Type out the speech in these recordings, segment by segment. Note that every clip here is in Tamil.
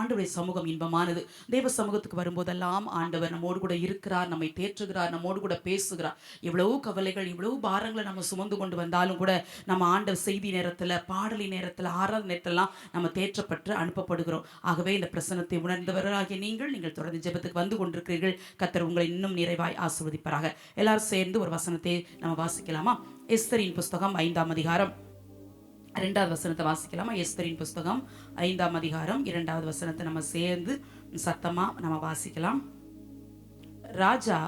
ஆண்டவருடைய சமூகம் இன்பமானது. தேவ சமூகத்துக்கு வரும்போதெல்லாம் ஆண்டவர் நம்மோடு கூட இருக்கிறார், நம்மை தேற்றுகிறார், நம்மோடு கூட பேசுகிறார். எவ்வளவு கவலைகள், இவ்வளவு பாரங்களை நம்ம சுமந்து கொண்டு வந்தாலும் கூட நம்ம ஆண்டவர் செய்தி நேரத்தில், பாடலி நேரத்தில், ஆராதனை நேரத்திலலாம் நம்ம தேற்றப்பட்டு அனுப்பப்படுகிறோம். ஆகவே இந்த பிரசனத்தை உணர்ந்தவராகிய நீங்கள் தொடர்ந்து ஜெபத்துக்கு வந்து கொண்டிருக்கிறீர்கள். கர்த்தர் உங்களை இன்னும் நிறைவாய் ஆசீர்வதிப்பாராக. எல்லாரும் சேர்ந்து ஒரு வசனத்தை நம்ம வாசிக்கலாமா? எஸ்தரின் புஸ்தகம் 5ஆம் அதிகாரம் 2வது வசனத்தை வாசிக்கலாமா? எஸ்தரின் புஸ்தகம் 5ஆம் அதிகாரம் 2வது வசனத்தை நம்ம சேர்ந்து சத்தமா நம்ம வாசிக்கலாம். ராஜா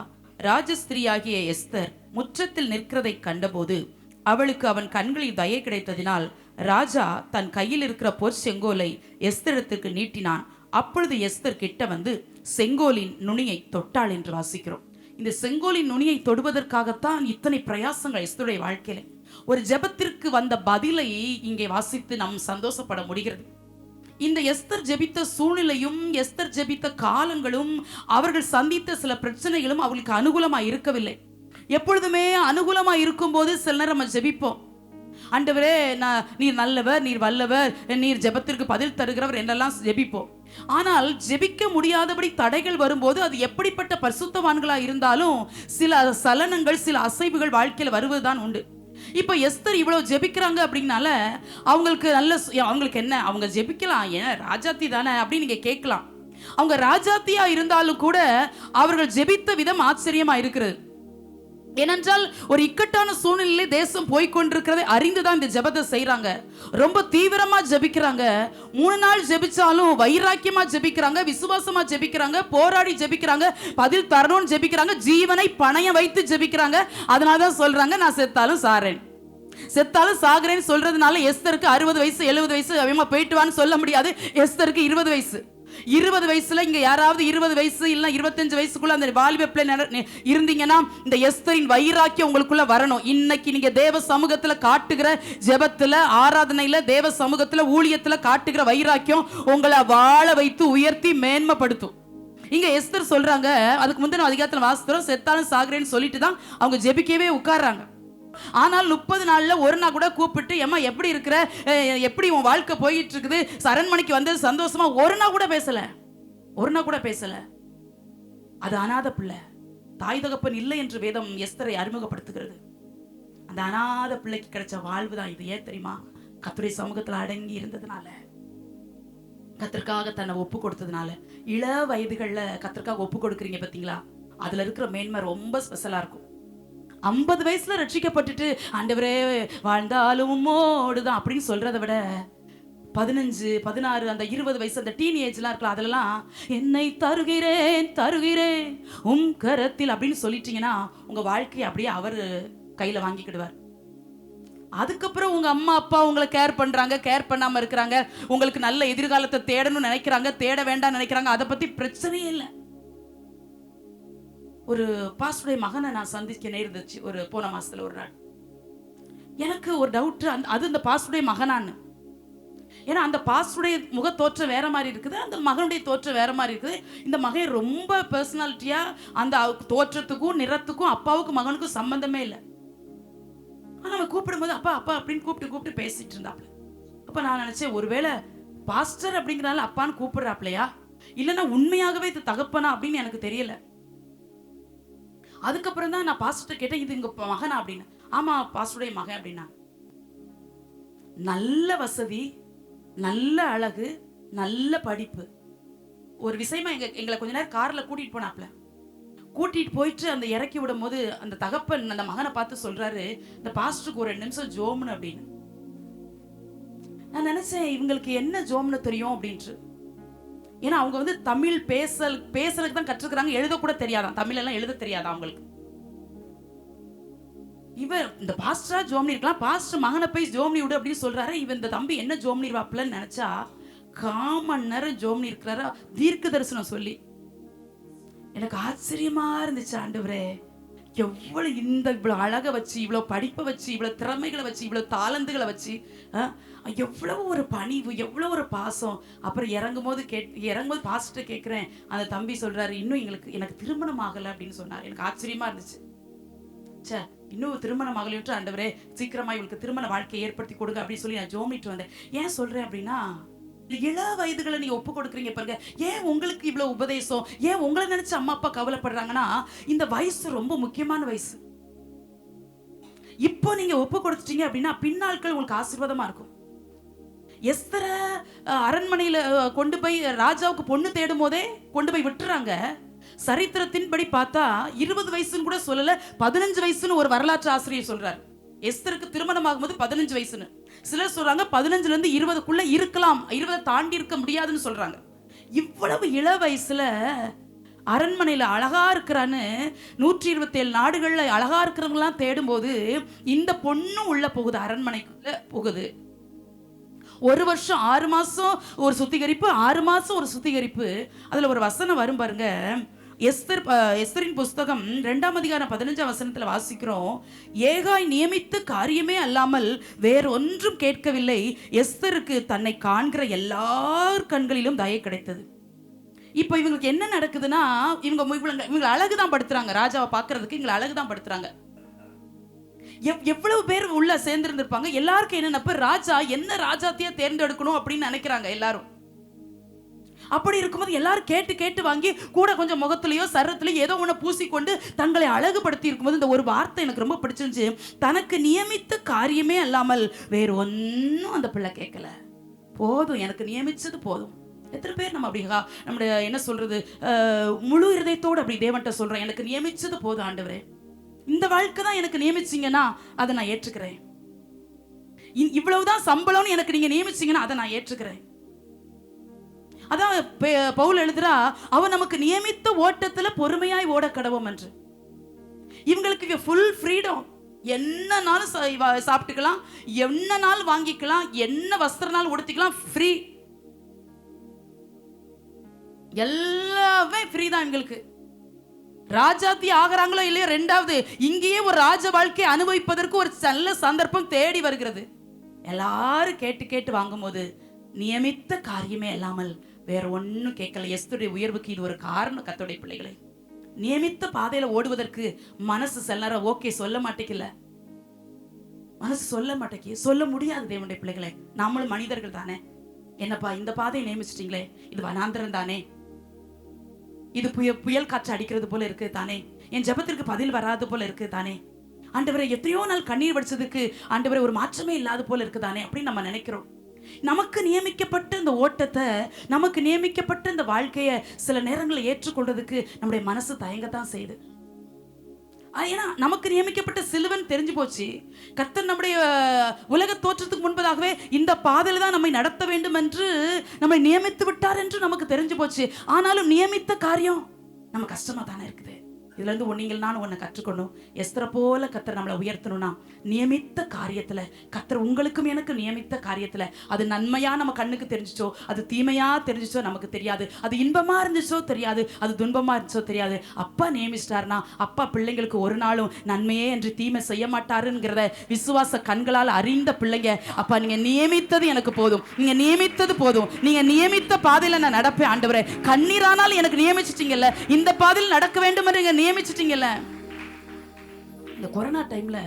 ராஜஸ்திரியாகிய எஸ்தர் முற்றத்தில் நிற்கிறதை கண்டபோது அவளுக்கு அவன் கண்களில் தயை கிடைத்ததினால் ராஜா தன் கையில் இருக்கிற பொற் செங்கோலை எஸ்தரிடத்துக்கு நீட்டினான். அப்பொழுது எஸ்தர் கிட்ட வந்து செங்கோலின் நுனியை தொட்டாள் என்று வாசிக்கிறோம். இந்த செங்கோலின் நுனியை தொடுவதற்காகத்தான் இத்தனை பிரயாசங்கள் எஸ்தருடைய வாழ்க்கையில. ஒரு ஜெபத்திற்கு வந்த பதிலை இங்கே வாசித்து நாம் சந்தோஷப்பட முடிகிறது. இந்த எஸ்தர் ஜெபித்த சூழ்நிலையும் எஸ்தர் ஜெபித்த காலங்களும் அவர்கள் சந்தித்த சில பிரச்சனைகளும் அவர்களுக்கு அனுகூலமா இருக்கவில்லை. எப்பொழுதுமே அனுகூலமா இருக்கும் போது சில நேரம் நம்ம ஜெபிப்போம், ஆண்டவரே நீர் நல்லவர், நீர் வல்லவர், நீர் ஜெபத்திற்கு பதில் தருகிறவர் என்றெல்லாம் ஜெபிப்போம். ஆனால் ஜெபிக்க முடியாதபடி தடைகள் வரும்போது அது எப்படிப்பட்ட பரிசுத்தவான்களா இருந்தாலும் சில சலனங்கள், சில அசைவுகள் வாழ்க்கையில வருவதுதான் உண்டு. இப்ப எஸ்தர் இவ்வளவு ஜெபிக்கிறாங்க அப்படின்னால அவங்களுக்கு என்ன, அவங்க ஜெபிக்கலாம், ஏன் ராஜாத்தி தானே அப்படின்னு நீங்க கேட்கலாம். அவங்க ராஜாத்தியா இருந்தாலும் கூட அவர்கள் ஜெபித்த விதம் ஆச்சரியமா இருக்கிறது. ஏனென்றால் ஒரு இக்கட்டான சூழ்நிலையிலே தேசம் போய்கொண்டிருக்கிறதை அறிந்துதான் இந்த ஜெபத்தை செய்யறாங்க. ரொம்ப தீவிரமா ஜெபிக்கிறாங்க. 3 நாள் ஜெபிச்சாலும் வைராக்கியமா ஜெபிக்கிறாங்க, விசுவாசமா ஜெபிக்கிறாங்க, போராடி ஜெபிக்கிறாங்க, பதில் தரணும்னு ஜெபிக்கிறாங்க, ஜீவனை பணயம் வைத்து ஜெபிக்கிறாங்க. அதனாலதான் சொல்றாங்க, நான் செத்தாலும் சாறேன், செத்தாலும் சாகுறேன்னு சொல்றதுனால எஸ்தருக்கு 60 வயசு 70 வயசு அவமா போயிட்டு வான்னு சொல்ல முடியாது. எஸ்தருக்கு 20 வயசு. 20 வயசுல இங்க யாராவது 20 வயசு இல்ல 25 வயசுக்குள்ள அந்த வாலிப இருந்தீங்கன்னா இந்த எஸ்தரின் வைராக்கியம் உங்களுக்குள்ள வரணும். இன்னைக்கு நீங்க தேவ சமூகத்துல காட்டுகிற ஜெபத்துல, ஆராதனையில, தேவ சமூகத்துல, ஊழியத்துல காட்டுகிற வைராக்கியம் உங்களை வாழ வைத்து உயர்த்தி மேன்மைப்படுத்தும். இங்க எஸ்தர் சொல்றாங்க, அதுக்கு முந்தின அதிகாரத்துல வாசிக்கிறோம், செத்தாலும் சாகுறேன்னு சொல்லிட்டு தான் அவங்க ஜெபிக்கவே உட்கார்றாங்க. ஆனால் 30 நாள்ல ஒரு நாள் கூட கூப்பிட்டு, ஏமா எப்படி இருக்கிற, எப்படி உன் வாழ்க்கை போயிட்டு இருக்குது, அரண்மனைக்கு வந்தது சந்தோஷமா, ஒரு நாள் கூட பேசல. அது அநாத பிள்ளை, தாய் தகப்பன் இல்லை என்று வேதம் எஸ்தரை அறிமுகப்படுத்துகிறது. அந்த அநாத பிள்ளைக்கு கிடைச்ச வாழ்வு தான் இது. ஏன் தெரியுமா? கர்த்தருடைய சமூகத்துல அடங்கி இருந்ததுனால, கர்த்தருக்காக தன்னை ஒப்பு கொடுத்ததுனால. இள வயதுகள்ல கர்த்தருக்காக ஒப்பு கொடுக்குறீங்க பாத்தீங்களா, அதுல இருக்கிற மேன்மை ரொம்ப ஸ்பெஷலா இருக்கும். 50 வயசுல ரட்சிக்கப்பட்டுட்டு ஆண்டவரே வாழ்ந்தாலும் உம்மோடுதான் அப்படின்னு சொல்றதை விட 15, 16, அந்த 20 வயசு அந்த டீனேஜ்லாம் இருக்கலாம், அதெல்லாம் என்னை தருகிறேன் உம் கரத்தில் அப்படின்னு சொல்லிட்டீங்கன்னா உங்க வாழ்க்கையை அப்படியே அவர் கையில வாங்கிக்கிடுவார். அதுக்கப்புறம் உங்க அம்மா அப்பா உங்களை கேர் பண்றாங்க, கேர் பண்ணாம இருக்கிறாங்க, உங்களுக்கு நல்ல எதிர்காலத்தை தேடணும்னு நினைக்கிறாங்க, தேட வேண்டாம்னு நினைக்கிறாங்க, அதை பத்தி பிரச்சனையே இல்லை. ஒரு பாஸ்டருடைய மகனை நான் சந்திக்க நேர்ந்துச்சு ஒரு போன மாசத்துல ஒரு நாள். எனக்கு ஒரு டவுட், அது அந்த பாஸ்டருடைய மகனான்னு. ஏன்னா அந்த பாஸ்டருடைய முக தோற்றம் வேற மாதிரி இருக்குது, அந்த மகனுடைய தோற்றம் வேற மாதிரி இருக்குது. இந்த மகன் ரொம்ப பர்சனாலிட்டியா, அந்த தோற்றத்துக்கும் நிறத்துக்கும் அப்பாவுக்கும் மகனுக்கும் சம்பந்தமே இல்லை. ஆனா அவன் கூப்பிடும்போது அப்பா அப்பா அப்படின்னு கூப்பிட்டு பேசிட்டு இருந்தாப்ல. அப்ப நான் நினைச்சேன், ஒருவேளை பாஸ்டர் அப்படிங்கிறனால அப்பான்னு கூப்பிடுறாப்லையா, இல்லைன்னா உண்மையாகவே இது தகப்பனா அப்படின்னு எனக்கு தெரியல. அதுக்கப்புறம் தான் நான் பாஸ்டர் கேட்டேன், இது உங்க மகனா அப்படின்னு. ஆமா பாஸ்டருடைய மகன் அப்படின்னா. நல்ல வசதி, நல்ல அழகு, நல்ல படிப்பு. ஒரு விஷயமா எங்களை கொஞ்ச நேரம் கார்ல கூட்டிட்டு போனாப்ல. கூட்டிட்டு போயிட்டு அந்த இறக்கி விடும் போது அந்த தகப்பன் அந்த மகனை பார்த்து சொல்றாரு, இந்த பாஸ்டருக்கு ஒரு 2 நிமிஷம் ஜோம்னு அப்படின்னு. நான் நினைச்சேன், இவங்களுக்கு என்ன ஜோம்னு தெரியும் அப்படின்ட்டு. ஏன்னா அவங்க வந்து தமிழ் பேசலுக்கு தான் கற்றுக்கிறாங்க, எழுத கூட தெரியாதான், தமிழ் எல்லாம் எழுத தெரியாதா அவங்களுக்கு. இவன் இந்த பாஸ்டரா ஜோம்னி இருக்கலாம், பாஸ்டர் மகனை போய் ஜோம்னி விடு அப்படின்னு சொல்றாரு. இவன் இந்த தம்பி என்ன ஜோம்னி வாப்பலன்னு நினைச்சா, காமன் நேரம் ஜோம்னி இருக்கிறாரா தீர்க்க தரிசனம் சொல்லி. எனக்கு ஆச்சரியமா இருந்துச்சு, ஆண்டவரே எவ்வளவு இவ்வளவு அழகை வச்சு, இவ்வளவு படிப்பை வச்சு, இவ்வளவு திறமைகளை வச்சு, இவ்வளவு தாளந்துகளை வச்சு, எவ்வளவு ஒரு பணிவு, எவ்வளவு ஒரு பாசம். அப்புறம் இறங்கும்போது பாஸ்டர் கேட்கிறேன், அந்த தம்பி சொல்றாரு, இன்னும் எனக்கு திருமணம் ஆகலை அப்படின்னு சொன்னார். எனக்கு ஆச்சரியமா இருந்துச்சு. சே, இன்னும் திருமணம் ஆகலையும், ஆண்டவரே சீக்கிரமா இவளுக்கு திருமண வாழ்க்கையை ஏற்படுத்தி கொடுங்க அப்படின்னு சொல்லி நான் ஜோமிட்டு வந்தேன். ஏன் சொல்றேன் அப்படின்னா, இள வயதுகளை நீங்க ஒப்பு கொடுக்குறீங்க பாருங்க. ஏன் உங்களுக்கு இவ்வளவு உபதேசம்? ஏன் உங்களை நினைச்சு அம்மா அப்பா கவலைப்படுறாங்கன்னா, இந்த வயசு ரொம்ப முக்கியமான வயசு. இப்போ நீங்க ஒப்பு கொடுத்துட்டீங்க அப்படின்னா பின்னாட்கள் உங்களுக்கு ஆசீர்வாதமா இருக்கும். எஸ்தர அரண்மனையில கொண்டு போய் ராஜாவுக்கு பொண்ணு தேடும் போதே கொண்டு போய் விட்டுறாங்க. சரித்திரத்தின்படி பார்த்தா 20 வயசுன்னு கூட சொல்லல, 15 வயசுன்னு ஒரு வரலாற்று ஆசிரியர் சொல்றார். எஸ்தருக்கு திருமணம் ஆகும்போது 15 வயசுன்னு. சிலர் சொல்றாங்க 15ல இருந்து 20க்குள்ள இருக்கலாம், 20 தாண்டி இருக்க முடியாதுன்னு சொல்றாங்க. இவ்வளவு இள வயசுல அரண்மனையில அழகா இருக்கிறான்னு 127 நாடுகள்ல அழகா இருக்கிறவங்களாம் தேடும்போது இந்த பொண்ணும் உள்ள போகுது, அரண்மனைக்குள்ள போகுது. 1 வருஷம் 6 மாசம் ஒரு சுத்திகரிப்பு, 6 மாசம் ஒரு சுத்திகரிப்பு. அதுல ஒரு வசனம் வரும் பாருங்க. எஸ்தரின் புஸ்தகம் 2ஆம் அதிகாரம் 15ஆம் வசனத்துல வாசிக்கிறோம். ஏகாய் நியமித்த காரியமே அல்லாமல் வேறொன்றும் கேட்கவில்லை. எஸ்தருக்கு தன்னை காண்கிற எல்லார் கண்களிலும் தயை கிடைத்தது. இப்போ இவங்களுக்கு என்ன நடக்குதுன்னா, இவங்க அழகுதான் படுத்துறாங்க. ராஜாவை பார்க்கறதுக்கு இவங்க அழகுதான் படுத்துறாங்க. எவ்வளவு பேர் உள்ள சேர்ந்திருந்திருப்பாங்க. எல்லாருக்கும் என்னன்னா, ராஜா என்ன ராஜாத்தியா தேர்ந்தெடுக்கணும் அப்படின்னு நினைக்கிறாங்க எல்லாரும். அப்படி இருக்கும்போது எல்லாரும் கேட்டு கேட்டு வாங்கி கூட கொஞ்சம் முகத்திலேயோ சரத்திலேயோ ஏதோ ஒன்று பூசிக்கொண்டு தங்களை அழகுபடுத்தி இருக்கும்போது இந்த ஒரு வார்த்தை எனக்கு ரொம்ப பிடிச்சிருந்துச்சு. தனக்கு நியமித்த காரியமே அல்லாமல் வேறு ஒன்றும் அந்த பிள்ளை கேட்கல. போதும், எனக்கு நியமிச்சது போதும். எத்தனை பேர் நம்ம அப்படி நம்முடைய என்ன சொல்றது, முழு இருதயத்தோடு அப்படி தேவன்கிட்ட சொல்றேன், எனக்கு நியமிச்சது போதும் ஆண்டவரே, இந்த வாழ்க்கை தான் எனக்கு நியமிச்சிங்கன்னா அதை நான் ஏற்றுக்கிறேன். இவ்வளவுதான் சம்பளம்னு எனக்கு நீங்க நியமிச்சீங்கன்னா அதை நான் ஏற்றுக்கிறேன். அதான் பவுல் எழுதுறா, அவன் நமக்கு நியமித்த ஓட்டத்துல பொறுமையாய் ஓட கடவோம் என்று. இவங்களுக்கு ஃபுல் ஃப்ரீடம். என்ன நாளும் சாப்பிட்டுக்கலாம், என்ன நாள் வாங்கிக்கலாம், என்ன வஸ்திரனாலும் உடுத்திக்கலாம், ஃப்ரீ. எல்லாமே ஃப்ரீ தான் இவங்களுக்கு. ராஜாத்தி ஆகிறாங்களோ இல்லையோ, ரெண்டாவது இங்கேயே ஒரு ராஜ வாழ்க்கை அனுபவிப்பதற்கு ஒரு நல்ல சந்தர்ப்பம் தேடி வருகிறது. எல்லாரும் கேட்டு கேட்டு வாங்கும் போது நியமித்த காரியமே இல்லாமல் வேற ஒன்னும் கேட்கல. எஸ்தருடைய உயர்வுக்கு இது ஒரு காரணம். கர்த்தருடைய பிள்ளைகளை, நியமித்த பாதையில ஓடுவதற்கு மனசு செல்லற ஓகே சொல்ல மாட்டேங்கல, மனசு சொல்ல மாட்டேங்க, சொல்ல முடியாது. தேவனுடைய பிள்ளைகளை, நம்மளும் மனிதர்கள் தானே. என்னப்பா இந்த பாதையை நியமிச்சிட்டீங்களே, இது வனாந்திரம் தானே, இது புயல் காற்று அடிக்கிறது போல இருக்கு தானே, என் ஜெபத்திற்கு பதில் வராது போல இருக்கு தானே, ஆண்டவரே எத்தனையோ நாள் கண்ணீர் வடிச்சதுக்கு ஆண்டவரே ஒரு மாற்றமே இல்லாத போல இருக்கு தானே அப்படின்னு நம்ம நினைக்கிறோம். நமக்கு நியமிக்கப்பட்ட இந்த ஓட்டத்தை, நமக்கு நியமிக்கப்பட்ட இந்த வாழ்க்கையை சில நேரங்களில் ஏற்றுக்கொள்றதுக்கு நம்முடைய மனசு தயங்கத்தான் செய்யுது. ஏன்னா நமக்கு நியமிக்கப்பட்ட சிலுவன் தெரிஞ்சு போச்சு. கர்த்தர் நம்முடைய உலக தோற்றத்துக்கு முன்பதாகவே இந்த பாதையில தான் நம்மை நடத்த வேண்டும் என்று நம்மை நியமித்து விட்டார் என்று நமக்கு தெரிஞ்சு போச்சு. ஆனாலும் நியமித்த காரியம் நம்ம கஷ்டமா தானே இருக்குது. இதுல இருந்து நீங்கள் நான் ஒன்னை கற்றுக்கணும். எஸ்தரை போல கர்த்தர் நம்மளை உயர்த்தணும்னா நியமித்த காரியத்துல, கர்த்தர் உங்களுக்கும் எனக்கு நியமித்த காரியத்துல அது நன்மையா நம்ம கண்ணுக்கு தெரிஞ்சிச்சோ, அது தீமையா தெரிஞ்சிச்சோ நமக்கு தெரியாது, அது இன்பமா இருந்துச்சோ தெரியாது, அது துன்பமா இருந்துச்சோ தெரியாது. அப்பா நியமிச்சிட்டாருன்னா அப்பா பிள்ளைங்களுக்கு ஒரு நாளும் நன்மையே என்று தீமை செய்ய மாட்டாருங்கிறத விசுவாச கண்களால் அறிந்த பிள்ளைங்க, அப்பா நீங்க நியமித்தது எனக்கு போதும், நீங்க நியமித்தது போதும், நீங்க நியமித்த பாதையில நான் நடப்பேன் ஆண்டவரே, கண்ணீரானால் எனக்கு நியமிச்சிட்டீங்கல்ல, இந்த பாதையில் நடக்க வேண்டும் என்று நியமிச்சிட்டீங்கல்ல. இந்த கொரோனா டைம்ல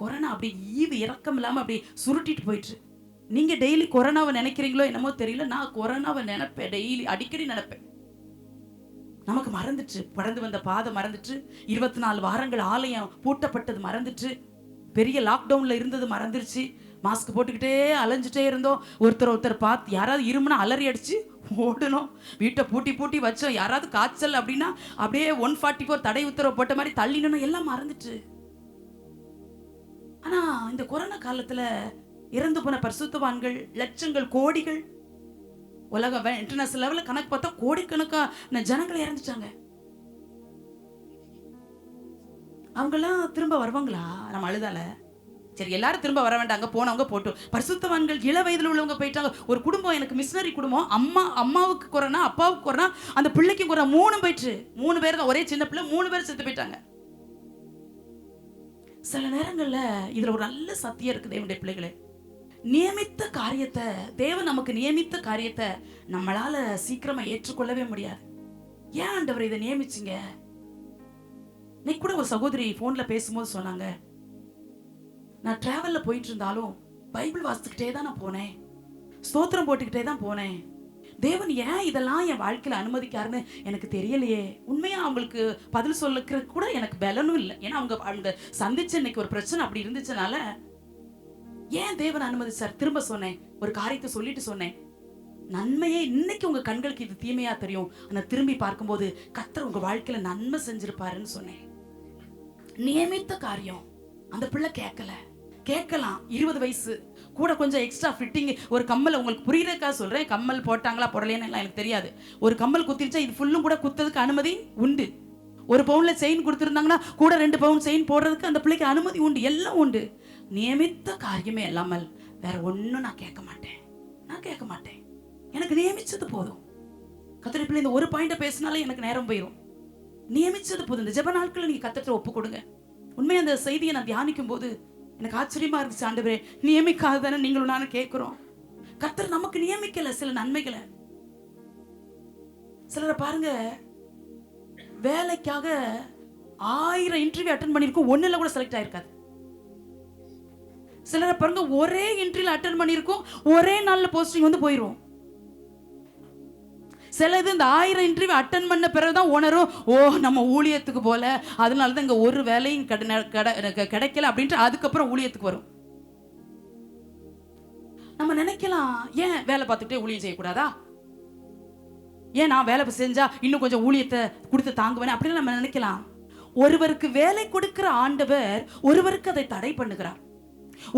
கொரோனா அப்படி ஈவு இறக்கம் இல்லாம அப்படி சுருட்டிட்டு போயிட்டு, நீங்க டெய்லி கொரோனாவை நினைக்கிறீங்களோ என்னமோ தெரியல, நான் கொரோனாவை நினைப்பேன், டெய்லி அடிக்கடி நினைப்பேன். நமக்கு மறந்துட்டு, பறந்து வந்த பாதை மறந்துட்டு, 24 வாரங்கள் ஆலயம் பூட்டப்பட்டது மறந்துட்டு, பெரிய லாக்டவுன்ல இருந்தது மறந்துருச்சு, மாஸ்க் போட்டுக்கிட்டே அலைஞ்சிட்டே இருந்தோம். ஒருத்தர் பார்த்து யாராவது இருமுனா அலறி அடிச்சு ஓடணும், வீட்டை பூட்டி பூட்டி வச்சோம். யாராவது காய்ச்சல் அப்படின்னா அப்படியே 144 தடை உத்தரவு போட்ட மாதிரி தள்ளினணும், எல்லாம் மறந்துட்டு. ஆனா இந்த கொரோனா காலத்துல இறந்து போன பரிசுத்தவான்கள் லட்சங்கள் கோடிகள், உலக இன்டர்நேஷனல் லெவல்ல கணக்கு பார்த்தா கோடிக்கணக்கா ஜனங்கள் இறந்துட்டாங்க. அவங்கெல்லாம் திரும்ப வருவாங்களா நம்ம அழுதால? சரி, எல்லாரும் திரும்ப வர வேண்டாங்க, போனவங்க போட்டும். பரிசுத்தவான்கள் இள வயதில் உள்ளவங்க போயிட்டாங்க. ஒரு குடும்பம், எனக்கு மிஷனரி குடும்பம், அம்மாவுக்கு கொரோனா, அப்பாவுக்கு கொரோனா, அந்த பிள்ளைக்கும் கொரோனா, 3 போயிட்டு, 3 பேர் தான், ஒரே சின்ன பிள்ளை, 3 பேர் செத்து போயிட்டாங்க. சில நேரங்கள்ல இதுல ஒரு நல்ல சத்தியம் இருக்குது தேவனுடைய பிள்ளைகளே. நியமித்த காரியத்தை, தேவன் நமக்கு நியமித்த காரியத்தை நம்மளால சீக்கிரமா ஏற்றுக்கொள்ளவே முடியாது. ஏன் ஆண்டவர் இதை நியமிச்சிங்க? இன்னைக்கு கூட ஒரு சகோதரி போன்ல பேசும்போது சொன்னாங்க, நான் டிராவல்ல போயிட்டு இருந்தாலும் பைபிள் வாசிச்சுக்கிட்டே தான் நான் போனேன், ஸ்தோத்திரம் போட்டுக்கிட்டே தான் போனேன். தேவன் ஏன் இதெல்லாம் என் வாழ்க்கையில அனுமதிக்காருன்னு எனக்கு தெரியலையே. உண்மையா அவங்களுக்கு பதில் சொல்லுக்கிற கூட எனக்கு பலனும் இல்லை. ஏன்னா அவங்க சந்திச்ச இன்னைக்கு ஒரு பிரச்சனை அப்படி இருந்துச்சுனால ஏன் தேவன் அனுமதிச்சார். திரும்ப சொன்னேன், ஒரு காரியத்தை சொல்லிட்டு சொன்னேன், நன்மையே இன்னைக்கு உங்க கண்களுக்கு இது தீமையா தெரியும், ஆனா திரும்பி பார்க்கும்போது கர்த்தர் உங்க வாழ்க்கையில நன்மை செஞ்சிருப்பாருன்னு சொன்னேன். நியமித்த காரியம். அந்த பிள்ளை கேட்கலாம். 20 வயசு கூட கொஞ்சம் எக்ஸ்ட்ரா ஃபிட்டிங். ஒரு கம்மல் உங்களுக்கு புரியுறதுக்காக சொல்றேன், கம்மல் போட்டாங்களா போடலைன்னு எல்லாம் எனக்கு தெரியாது. ஒரு கம்மல் குத்திருச்சா இது ஃபுல்லும் கூட குத்துறதுக்கு அனுமதி உண்டு. ஒரு பவுன்ல செயின் கொடுத்துருந்தாங்கன்னா கூட 2 பவுன் செயின் போடுறதுக்கு அந்த பிள்ளைக்கு அனுமதி உண்டு. எல்லாம் உண்டு. நியமித்த காரியமே இல்லாமல் வேற ஒன்னும் நான் கேட்க மாட்டேன். எனக்கு நியமிச்சது போதும். கர்த்தருடைய பிள்ளை இந்த ஒரு பாயிண்ட பேசினாலே எனக்கு நேரம் போயிடும். நியமிச்சது போதும். இந்த ஜெப நாட்களை நீங்க கர்த்தர்ட்ட ஒப்பு கொடுங்க. உண்மையா அந்த செய்தியை நான் தியானிக்கும் போது எனக்கு ஆச்சரியமா இருந்துச்சு. ஆண்டவரே, நியமிக்காததானே நீங்களும் நானும் கேட்கிறோம். கர்த்தர் நமக்கு நியமிக்கல சில நன்மைகளை. சிலரை பாருங்க, வேலைக்காக 1000 இன்டர்வியூ அட்டெண்ட் பண்ணிருக்கோம், ஒண்ணுல கூட செலக்ட் ஆயிருக்காது. சிலரை பாருங்க, ஒரே இன்டர்வியூல அட்டெண்ட் பண்ணிருக்கோம், ஒரே நாள்ல போஸ்டிங் வந்து போயிரும். சிலது இந்த 1000 இன்டர்வியூ அட்டெண்ட் பண்ண பிறகுதான் உணரும், ஓ நம்ம ஊழியத்துக்கு போல, அதனாலதான் இங்க ஒரு வேலையும் கிடைக்கல அப்படின்ட்டு அதுக்கப்புறம் ஊழியத்துக்கு வரும். நம்ம நினைக்கலாம், ஏன் வேலை பார்த்துட்டே ஊழியம் செய்யக்கூடாதா, ஏன் நான் வேலை செஞ்சா இன்னும் கொஞ்சம் ஊழியத்தை கொடுத்து தாங்குவேன் அப்படின்னு நம்ம நினைக்கலாம். ஒருவருக்கு வேலை கொடுக்கிற ஆண்டவர் ஒருவருக்கு அதை தடை பண்ணுகிறார்.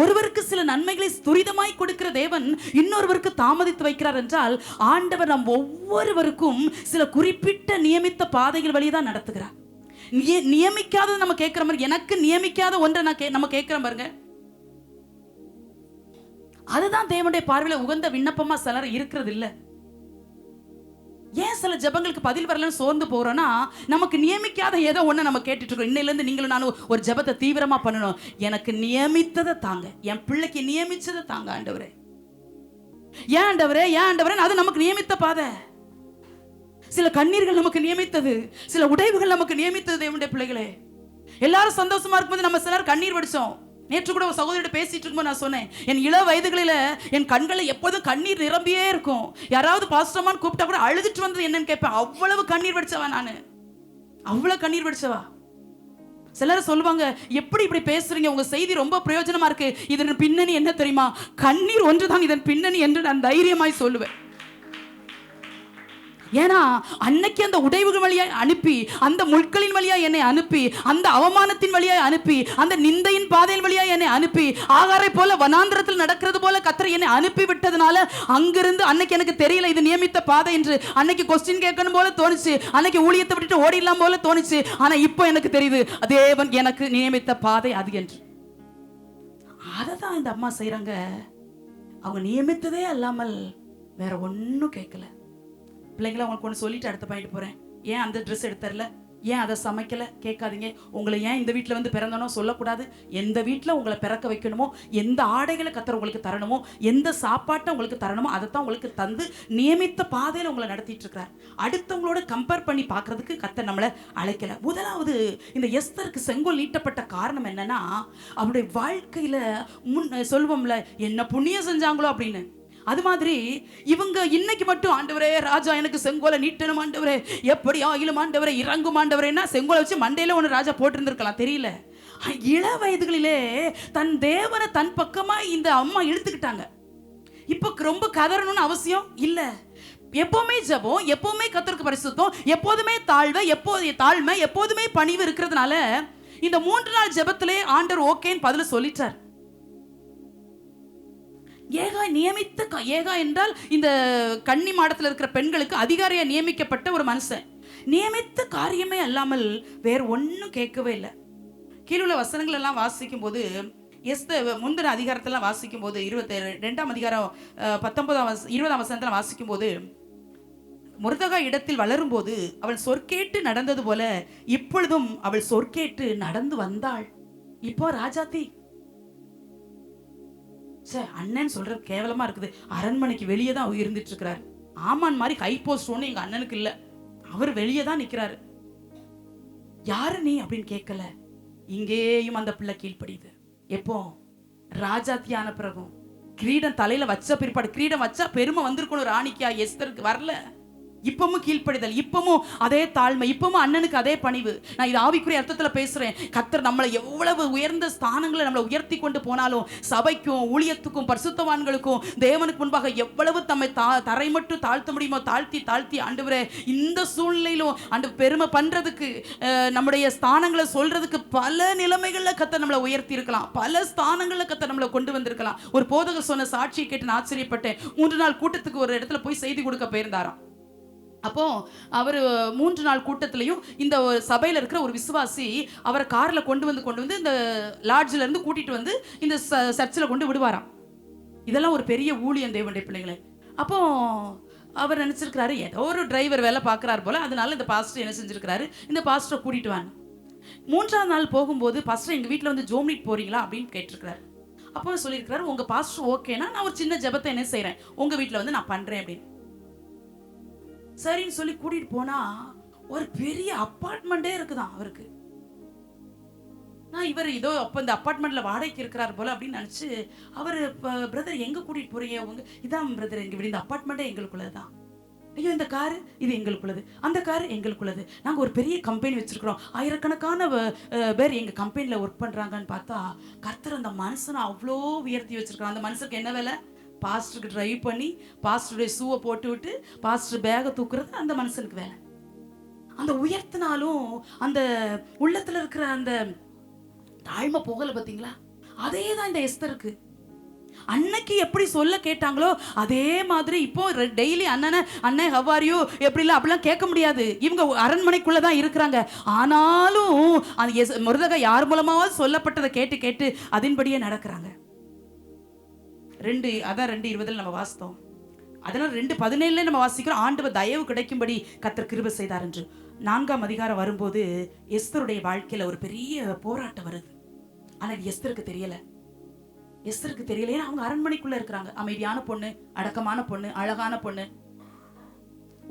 ஒருவருக்கு சில நன்மைகளை துரிதமாய் கொடுக்கிற தேவன் இன்னொருவருக்கு தாமதித்து வைக்கிறார் என்றால், ஆண்டவர் நம் ஒவ்வொருவருக்கும் சில குறிப்பிட்ட நியமித்த பாதைகள் வழிதான் நடத்துகிறார். நியமிக்காத நம்ம கேட்கிற மாதிரி, எனக்கு நியமிக்காத ஒன்றை நம்ம கேட்கிற பாருங்க, அதுதான் தேவனுடைய பார்வையில உகந்த விண்ணப்பமா சிலர் இருக்கிறது இல்ல. ஏன் சில ஜெபங்களுக்கு பதில் வரலன்னு சோர்ந்து போறோம்னா, நமக்கு நியமிக்காத ஏதோ ஒண்ணு நம்ம கேட்டுட்டு இருக்கோம். இன்னையில இருந்து நீங்களும் நானும் ஒரு ஜெபத்தை தீவிரமா பண்ணணும். எனக்கு நியமித்ததை தாங்க, என் பிள்ளைக்கு நியமிச்சதை தாங்க ஆண்டவரே. ஏன் ஆண்டவரே, அது நமக்கு நியமித்த பாதை. சில கண்ணீர்கள் நமக்கு நியமித்தது, சில உடைவுகள் நமக்கு நியமித்தது. தேவனுடைய பிள்ளைகளே, எல்லாரும் சந்தோஷமா இருக்கும்போது நம்ம சிலர் கண்ணீர் வடிச்சோம். நேற்று கூட ஒரு சகோதரியோட பேசிட்டு இருக்கும்போது நான் சொன்னேன், என் இள வயதுகளில என் கண்களை எப்போதும் கண்ணீர் நிரம்பியே இருக்கும். யாராவது பாஸ்டர்மான்னு கூப்பிட்டா கூட அழுதுட்டு வந்தது என்னன்னு கேட்பேன். அவ்வளவு கண்ணீர் வடிச்சவா நானு, அவ்வளவு கண்ணீர் வடிச்சவா. சிலர் சொல்லுவாங்க, எப்படி இப்படி பேசுறீங்க, உங்க செய்தி ரொம்ப பிரயோஜனமா இருக்கு, இதன் பின்னணி என்ன தெரியுமா, கண்ணீர் ஒன்றுதான் இதன் பின்னணி என்று நான் தைரியமாய் சொல்லுவேன். ஏன்னா அன்னைக்கு அந்த உடைவுகள் வழியாய் அனுப்பி, அந்த முட்களின் வழியாய் என்னை அனுப்பி, அந்த அவமானத்தின் வழியாய் அனுப்பி, அந்த நிந்தையின் பாதையின் வழியாய் என்னை அனுப்பி, ஆகாரை போல வனாந்திரத்தில் நடக்கிறது போல கர்த்தர் என்னை அனுப்பி விட்டதுனால, அங்கிருந்து அன்னைக்கு எனக்கு தெரியல இது நியமித்த பாதை என்று. அன்னைக்கு கொஸ்டின் கேட்கணும் போல தோணுச்சு, அன்னைக்கு ஊழியத்தை விட்டுட்டு ஓடிடலாம் போல தோணுச்சு. ஆனா இப்போ எனக்கு தெரியுது, தேவன் எனக்கு நியமித்த பாதை அது என்று. அததான் இந்த அம்மா செய்யறாங்க. அவங்க நியமித்ததே அல்லாமல் வேற ஒன்னும் கேட்கல. பிள்ளைங்களை உங்களுக்கு ஒன்று சொல்லிட்டு அடுத்த பாயிண்ட் போறேன். ஏன் அந்த ட்ரெஸ் எடுத்தரல, ஏன் அதை சமைக்கல கேட்காதீங்க. உங்களை ஏன் இந்த வீட்டில் வந்து பிறந்தனோ சொல்லக்கூடாது. எந்த வீட்டில் உங்களை பிறக்க வைக்கணுமோ, எந்த ஆடைகளை கர்த்தர் உங்களுக்கு தரணுமோ, எந்த சாப்பாட்டை உங்களுக்கு தரணுமோ, அதைத்தான் உங்களுக்கு தந்து நியமித்த பாதையில் உங்களை நடத்திட்டு இருக்கிறார். அடுத்தவங்களோட கம்பேர் பண்ணி பார்க்கறதுக்கு கர்த்தர் நம்மளை அழைக்கல. முதலாவது, இந்த எஸ்தருக்கு செங்கோல் நீட்டப்பட்ட காரணம் என்னன்னா, அவருடைய வாழ்க்கையில சொல்வோம்ல, என்ன புண்ணியம் செஞ்சாங்களோ அப்படின்னு. அது மாதிரி இவங்க இன்னைக்கு மட்டும், ஆண்டவரே ராஜா எனக்கு செங்கோலை நீட்டணும் ஆண்டவரே, எப்படி ஆகிலும் ஆண்டவரே இறங்கும் ஆண்டவரேன்னா செங்கோலை வச்சு மண்டையில ஒன்று ராஜா போட்டிருந்திருக்கலாம், தெரியல. இள வயதுகளிலே தன் தேவனை தன் பக்கமா இந்த அம்மா இழுத்துக்கிட்டாங்க. இப்ப ரொம்ப கதறணும்னு அவசியம் இல்ல. எப்பவுமே ஜெபம், எப்பவுமே கர்த்தருக்கு பரிசுத்தம், எப்போதுமே தாழ்மை, எப்போதுமே பணிவு இருக்கிறதுனால இந்த 3 நாள் ஜெபத்திலே ஆண்டவர் ஓகேன்னு பதில சொல்லிட்டார். ஏகா என்றால் இந்த கன்னி மாடத்தில் இருக்கிற பெண்களுக்கு அதிகாரியா நியமிக்கப்பட்ட ஒரு மனுஷன். நியமித்த காரியமே அல்லாமல் வேற ஒன்னும் கேட்கவே இல்லை. கீழுள்ள வசனங்கள் எல்லாம் வாசிக்கும் போது, முந்தின அதிகாரத்தெல்லாம் வாசிக்கும் போது, 22ஆம் அதிகாரம் 20ஆம் வசனத்தில் வாசிக்கும் போது, மொர்தெகா இடத்தில் வளரும் போது அவள் சொற்கேட்டு நடந்தது போல இப்பொழுதும் அவள் சொற்கேட்டு நடந்து வந்தாள். இப்போ ராஜாத்தி அண்ணன் சொல்ற கேவலமா இருக்குது. அரண்மனைக்கு வெளியே தான் இருந்துட்டு இருக்கிறாரு. ஆமான் மாதிரி ஹை போஸ்ட் ஒண்ணு எங்க அண்ணனுக்கு இல்ல, அவர் வெளியே தான் நிக்கிறாரு. யாரு நீ அப்படின்னு கேட்கல. இங்கேயும் அந்த பிள்ளை கீழ்ப்படியுது. எப்போ ராஜாத்தியான பிறகும் கிரீடம் தலையில வச்ச பிற்பாடு, கிரீடம் வச்சா பெருமை வந்திருக்கணும் ராணிக்கா, எஸ்தருக்கு வரல. இப்பவும் கீழ்ப்படிதல், இப்பவும் அதே தாழ்மை, இப்பவும் அண்ணனுக்கு அதே பணிவு. நான் இது ஆவிக்குரிய அர்த்தத்துல பேசுறேன். கர்த்தர் நம்மளை எவ்வளவு உயர்ந்த ஸ்தானங்களை நம்மளை உயர்த்தி கொண்டு போனாலும், சபைக்கும் ஊழியத்துக்கும் பரிசுத்தவான்களுக்கும் தேவனுக்கு முன்பாக எவ்வளவு தம்மை தரை மட்டும் தாழ்த்த முடியுமோ தாழ்த்தி தாழ்த்தி, ஆண்டவரே இந்த சூழ்நிலையிலும் ஆண்டு பெருமை பண்றதுக்கு, நம்முடைய ஸ்தானங்களை சொல்றதுக்கு பல நிலைமைகள்ல கர்த்தர் நம்மளை உயர்த்தி இருக்கலாம், பல ஸ்தானங்கள்ல கர்த்தர் நம்மளை கொண்டு வந்திருக்கலாம். ஒரு போதகர் சொன்ன சாட்சியை கேட்டு நான் ஆச்சரியப்பட்டேன். 3 நாள் கூட்டத்துக்கு ஒரு இடத்துல போய் செய்தி கொடுக்க போயிருந்தாராம். அப்போ அவர் 3 நாள் கூட்டத்திலையும் இந்த சபையில் இருக்கிற ஒரு விசுவாசி அவரை காரில் கொண்டு வந்து இந்த லாட்ஜில் இருந்து கூட்டிட்டு வந்து இந்த சர்ச்சில் கொண்டு விடுவாராம். இதெல்லாம் ஒரு பெரிய ஊழியம் தேவனுடைய பிள்ளைகளை. அப்போ அவர் நினைச்சிருக்கிறாரு ஏதோ ஒரு டிரைவர் வேலை பார்க்குறாரு போல, அதனால இந்த பாஸ்டர் என்ன செஞ்சிருக்கிறாரு, இந்த பாஸ்டரை கூட்டிட்டு வாங்க. 3ஆவது நாள் போகும்போது, பாஸ்டர் எங்கள் வீட்டில் வந்து ஜோம் மீட் போறீங்களா அப்படின்னு கேட்டிருக்கிறாரு. அப்போ சொல்லியிருக்கிறாரு, உங்கள் பாஸ்டர் ஓகேனா நான் ஒரு சின்ன ஜெபத்தை என்ன செய்கிறேன், உங்கள் வீட்டில் வந்து நான் பண்ணுறேன் அப்படின்னு. சரின்னு சொல்லி கூட்டிட்டு போனா ஒரு பெரிய அப்பார்ட்மெண்டே இருக்குதான் அவருக்கு. நான் இவர் இதோ அப்போ இந்த அப்பார்ட்மெண்ட்ல வாடகைக்கு இருக்கிறார் போல அப்படின்னு நினைச்சு, அவர் பிரதர் எங்க கூட்டிட்டு போறீங்க, உங்க இதான் பிரதர் எங்க வீடு, இந்த அப்பார்ட்மெண்டே எங்களுக்குள்ளதுதான். ஐயோ இந்த காரு இது எங்களுக்குள்ளது, அந்த காரு எங்களுக்குள்ளது, நாங்க ஒரு பெரிய கம்பெனி வச்சிருக்கிறோம், ஆயிரக்கணக்கான பேர் எங்க கம்பெனில ஒர்க் பண்றாங்கன்னு பார்த்தா, கர்த்தர் அந்த மனுஷனை அவ்வளோ உயர்த்தி வச்சிருக்காங்க. அந்த மனுஷனுக்கு என்ன வேலை, பாஸ்டருக்கு டிரைவ் பண்ணி பாஸ்டருடைய ஷூவை போட்டு விட்டு பாஸ்டர் பேகை தூக்குறது அந்த மனுஷனுக்கு வேலை. அந்த உயர்த்தினாலும் அந்த உள்ளத்துல இருக்கிற அந்த தாழ்மை போகல பார்த்தீங்களா? அதே தான் இந்த எஸ்தருக்கு. அன்னைக்கு எப்படி சொல்ல கேட்டாங்களோ அதே மாதிரி இப்போ டெய்லி அண்ணன் ஹவ் ஆர் யூ எப்படிலாம் அப்படிலாம் கேட்க முடியாது. இவங்க அரண்மனைக்குள்ள தான் இருக்கிறாங்க. ஆனாலும் அந்த மொர்தெகாய் யார் மூலமாவது சொல்லப்பட்டதை கேட்டு கேட்டு அதன்படியே நடக்கிறாங்க. 2:20 நம்ம வாசித்தோம். அதனால 2:17 நம்ம வாசிக்கிறோம், ஆண்டவர் தயவு கிடைக்கும்படி கர்த்தர் கிருபை செய்தார் என்று. 4ஆம் அதிகாரம் வரும்போது எஸ்தருடைய வாழ்க்கையில ஒரு பெரிய போராட்டம் வருது. ஆனா எஸ்தருக்கு தெரியல. ஏன்னா அவங்க அரண்மனைக்குள்ள இருக்கிறாங்க. அமைதியான பொண்ணு, அடக்கமான பொண்ணு, அழகான பொண்ணு,